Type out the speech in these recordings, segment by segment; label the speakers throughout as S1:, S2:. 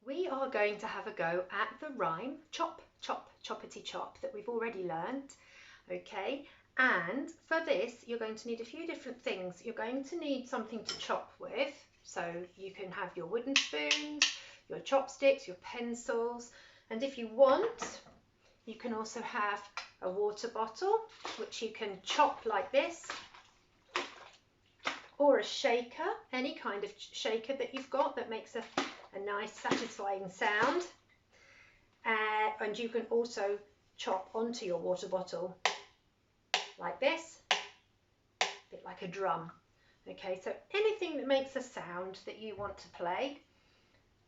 S1: we are going to have a go at the rhyme chop, chop, choppity chop that we've already learnt, okay? And for this, you're going to need a few different things. You're going to need something to chop with, so you can have your wooden spoons, your chopsticks, your pencils, and if you want, you can also have a water bottle, which you can chop like this, or a shaker, any kind of shaker that you've got that makes a nice satisfying sound. And you can also chop onto your water bottle like this, a bit like a drum. Okay, so anything that makes a sound that you want to play.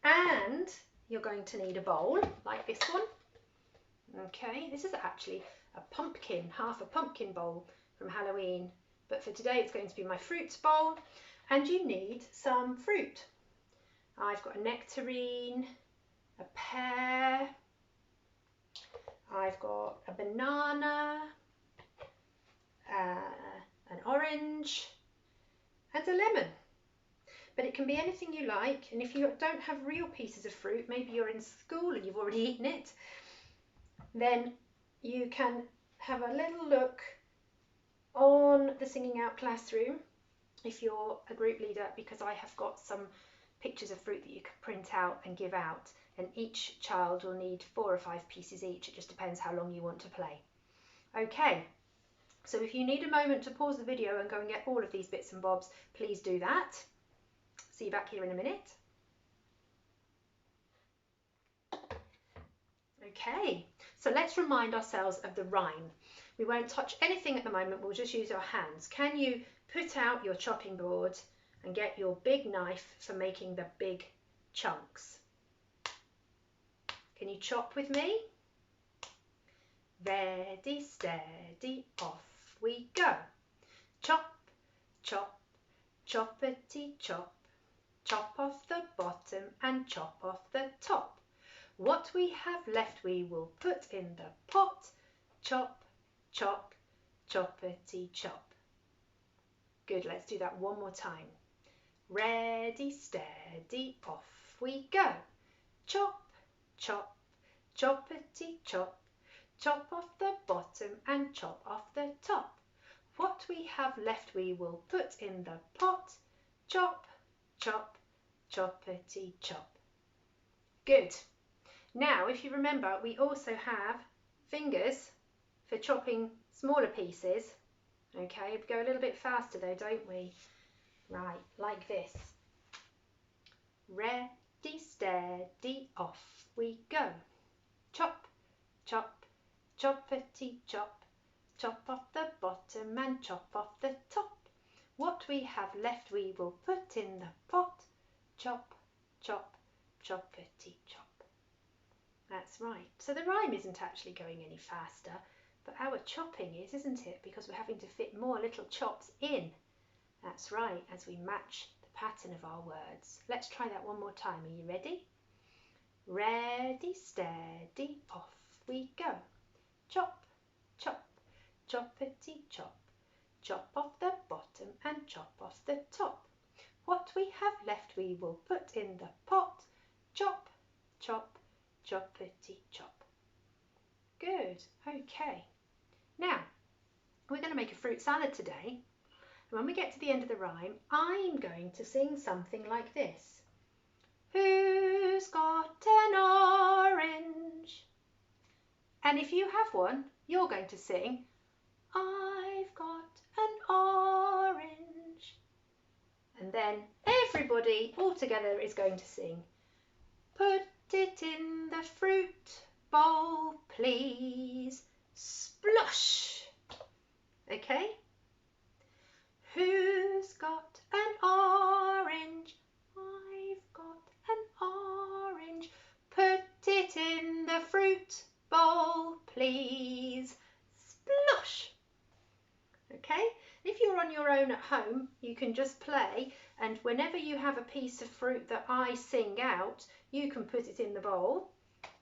S1: And you're going to need a bowl like this one. Okay, this is actually a pumpkin, half a pumpkin bowl from Halloween. But for today it's going to be my fruits bowl. And you need some fruit. I've got a nectarine, a pear, I've got a banana, an orange and a lemon. But it can be anything you like, and if you don't have real pieces of fruit, maybe you're in school and you've already eaten it, then you can have a little look on the Singing Out Classroom if you're a group leader, because I have got some pictures of fruit that you can print out and give out, and each child will need 4 or 5 pieces each. It just depends how long you want to play. Okay, so if you need a moment to pause the video and go and get all of these bits and bobs, please do that. See you back here in a minute. Okay, so let's remind ourselves of the rhyme. We won't touch anything at the moment, we'll just use our hands. Can you put out your chopping board and get your big knife for making the big chunks? Can you chop with me? Ready, steady, off we go. Chop, chop, choppity chop. Chop off the bottom and chop off the top. What we have left we will put in the pot. Chop, chop, choppity chop. Good, let's do that one more time. Ready, steady, off we go. Chop, chop, choppity chop. Chop off the bottom and chop off the top. What we have left we will put in the pot. Chop, chop, choppity chop. Good. Now, if you remember, we also have fingers for chopping smaller pieces. Okay, we go a little bit faster though, don't we? Right, like this. Ready, steady, off we go. Chop, chop, choppity chop. Chop off the bottom and chop off the top. What we have left we will put in the pot. Chop, chop, choppity chop. That's right. So the rhyme isn't actually going any faster, but our chopping is, isn't it? Because we're having to fit more little chops in. That's right, as we match the pattern of our words. Let's try that one more time. Are you ready? Ready, steady, off we go. Chop, chop, choppity chop. Chop off the bottom and chop off the top. What we have left we will put in the pot. Chop, chop, choppity chop. Good, okay. Now, we're going to make a fruit salad today. And when we get to the end of the rhyme, I'm going to sing something like this. Who's got an orange? And if you have one, you're going to sing, I've got an orange. And then everybody all together is going to sing, put it in the fruit bowl, please. Splosh. Okay? Who's got an orange? I've got an orange. Put it in the fruit bowl, please. Splosh. Okay? If you're on your own at home, you can just play, and whenever you have a piece of fruit that I sing out, you can put it in the bowl.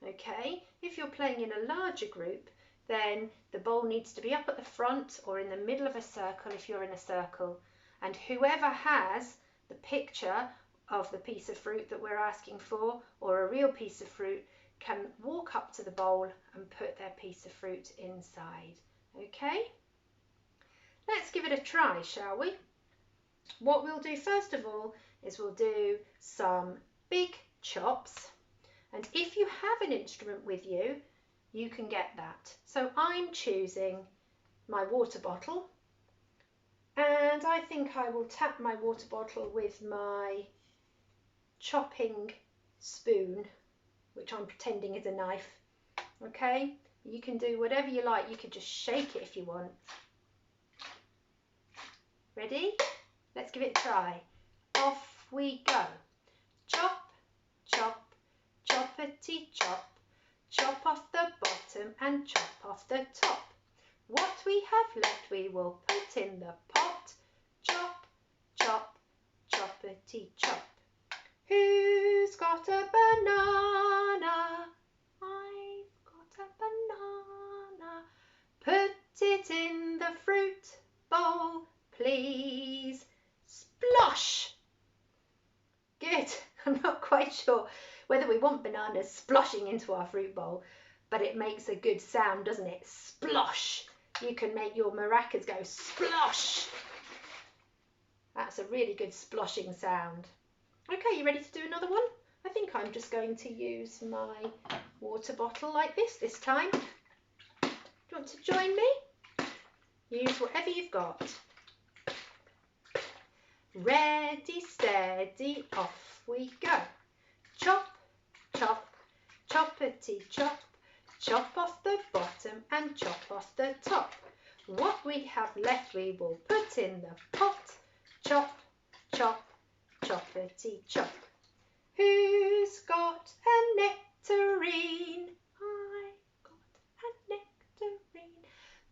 S1: Okay? If you're playing in a larger group, then the bowl needs to be up at the front or in the middle of a circle if you're in a circle. And whoever has the picture of the piece of fruit that we're asking for, or a real piece of fruit, can walk up to the bowl and put their piece of fruit inside. Okay, let's give it a try, shall we? What we'll do first of all is we'll do some big chops, and if you have an instrument with you, you can get that. So I'm choosing my water bottle, and I think I will tap my water bottle with my chopping spoon, which I'm pretending is a knife. Okay, you can do whatever you like. You could just shake it if you want. Ready? Let's give it a try. Off we go. Chop, chop, choppity chop. Chop off the bottom and chop off the top. What we have left we will put in the pot. Chop, chop, choppity chop. Who's got a banana? I've got a banana. Put it in the fruit bowl, please. Splosh! Good. I'm not quite sure whether we want bananas sploshing into our fruit bowl, but it makes a good sound, doesn't it? Splosh! You can make your maracas go splosh. That's a really good sploshing sound. Okay, you ready to do another one? I think I'm just going to use my water bottle like this time. Do you want to join me? Use whatever you've got. Ready, steady, off we go. Chop, chop, choppity chop. Chop off the bottom and chop off the top. What we have left we will put in the pot. Chop, chop, choppity chop. Who's got a nectarine? I've got a nectarine.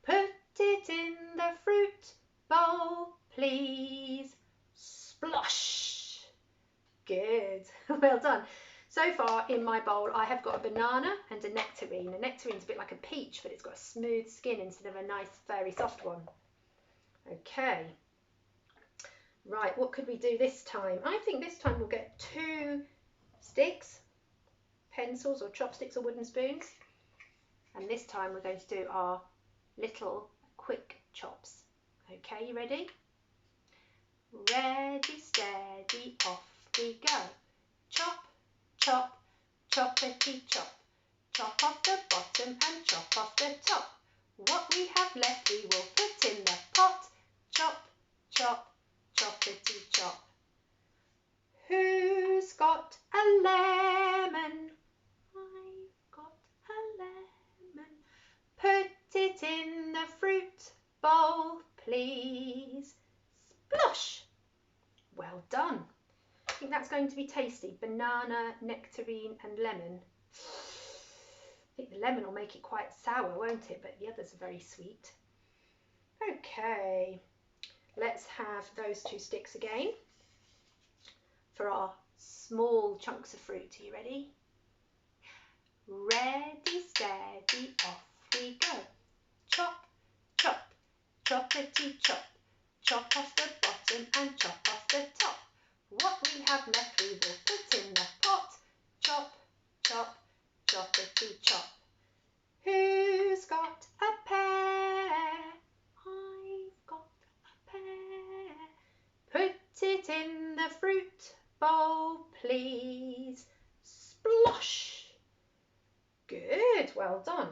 S1: Put it in the fruit bowl, please. Splosh! Good. Well done. So far in my bowl I have got a banana and a nectarine. A nectarine's a bit like a peach, but it's got a smooth skin instead of a nice fairy soft one. Okay. Right, what could we do this time? I think this time we'll get 2 sticks, pencils or chopsticks or wooden spoons. And this time we're going to do our little quick chops. Okay, you ready? Ready, steady, off we go. Chop, chop, choppity chop. Chop off the bottom and chop off the top. What we have left we will put in the pot. Chop, chop, choppity chop. Who's got a lemon? I've got a lemon. Put it in the fruit bowl, please. Splosh! Well done. I think that's going to be tasty. Banana, nectarine and lemon. I think the lemon will make it quite sour, won't it? But the others are very sweet. Okay, let's have those 2 sticks again for our small chunks of fruit. Are you ready? Ready, steady, off we go. Chop, chop, choppity chop. Chop off the bottom and chop off the top. What we have left we will put in the pot. Chop, chop, choppity chop. Who's got a pear? I've got a pear. Put it in the fruit bowl, please. Splosh! Good, well done.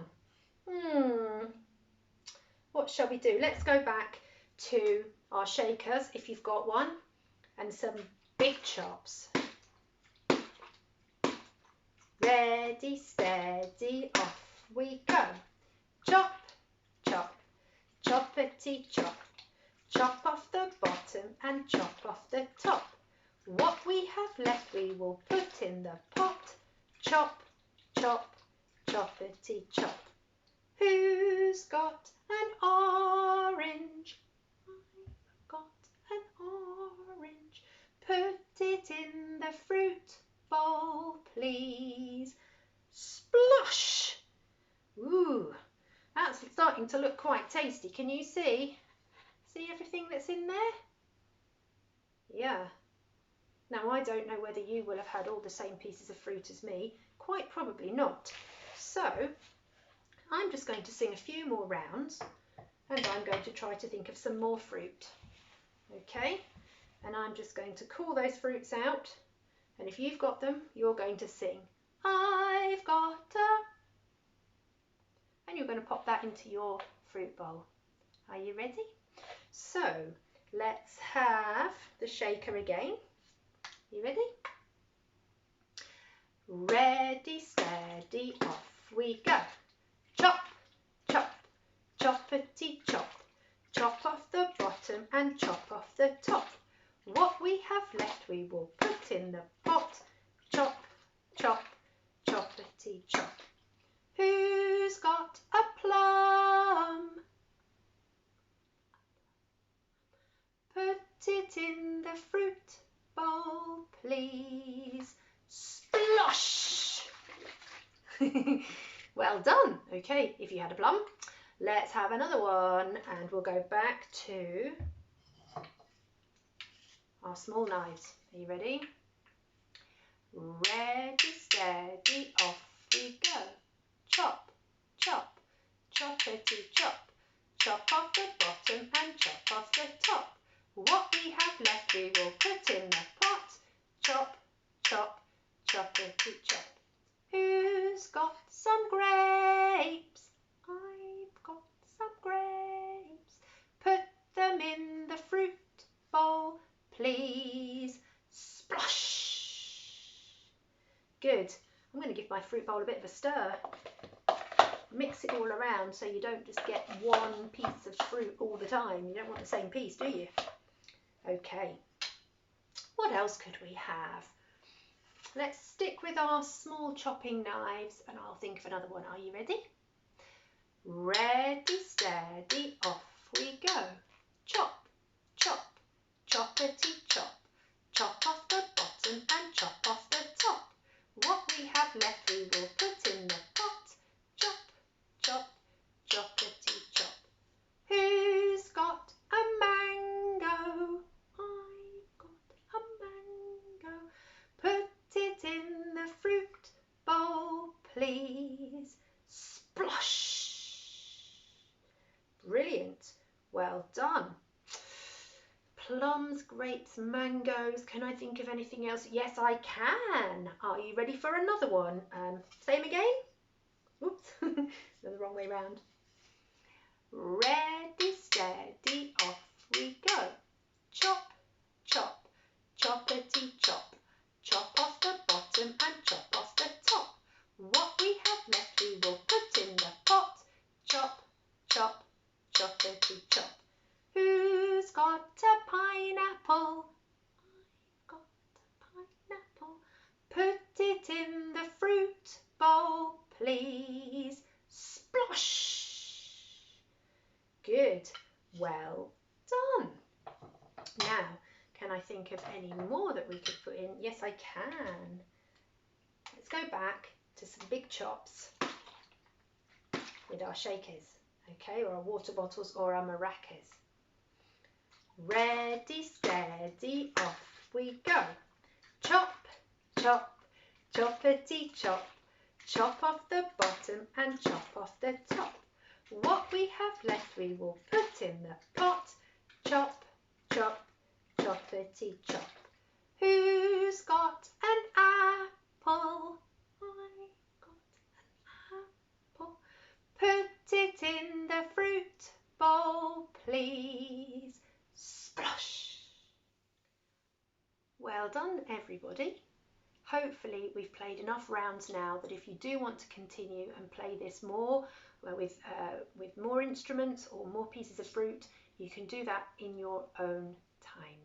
S1: What shall we do? Let's go back to our shakers, if you've got one, and some big chops. Ready, steady, off we go. Chop, chop, choppity chop. Chop off the bottom and chop off the top. What we have left we will put in the pot. Chop, chop, choppity chop. Who's got an orange? I've got an orange. Put it in the fruit bowl, please. Splosh! Ooh, that's starting to look quite tasty. Can you see? See everything that's in there? Yeah. Now, I don't know whether you will have had all the same pieces of fruit as me. Quite probably not. So I'm just going to sing a few more rounds and I'm going to try to think of some more fruit. Okay, and I'm just going to call those fruits out, and if you've got them, you're going to sing, I've got a, and you're going to pop that into your fruit bowl. Are you ready? So let's have the shaker again. You ready? Ready, steady, off we go. Chop, chop, choppity chop. Chop off the bottom and chop off the top. What we have left we will put in the pot. Chop, chop, choppity chop. Who's got a plum? Put it in the fruit bowl, please. Splosh! Well done. Okay, if you had a plum. Let's have another one, and we'll go back to our small knives. Are you ready? Ready, steady, off we go. Chop, chop, choppity chop. Chop off the bottom and chop off the top. What we have left we will put in the pot. Chop, chop, choppity chop. Who's got some grapes? I've got some grapes. Put them in the fruit bowl, please. Splosh! Good. I'm going to give my fruit bowl a bit of a stir. Mix it all around so you don't just get one piece of fruit all the time. You don't want the same piece, do you? Okay. What else could we have? Let's stick with our small chopping knives and I'll think of another one. Are you ready? Ready, steady, off we go. Chop, chop, choppity chop. Chop off the bottom and chop off the top. What we have left we will put in the pot. Chop, chop, choppity chop. Who's got a mango? I've got a mango. Put it in the fruit bowl, please. Splosh! Brilliant. Well done. Plums, grapes, mangoes. Can I think of anything else? Yes, I can. Are you ready for another one? Same again? Oops, the wrong way round. Ready, steady, off we go. Chop, chop, choppity chop. Chop off the bottom and chop off the top. What we have left we will put in the pot. Chop, chop, choppity chop. Who's got a pineapple? I've got a pineapple. Put it in the fruit bowl, please. Splosh! Good. Well done. Now, can I think of any more that we could put in? Yes, I can. Let's go back to some big chops with our shakers, okay, or our water bottles or our maracas. Ready, steady, off we go. Chop, chop, choppity chop. Chop off the bottom and chop off the top. What we have left we will put in the pot. Chop, chop, choppity chop. Who's got an apple? I've got an apple. Put it in the fruit bowl, please. Splosh! Well done, everybody. Hopefully we've played enough rounds now that if you do want to continue and play this more with more instruments or more pieces of fruit, you can do that in your own time.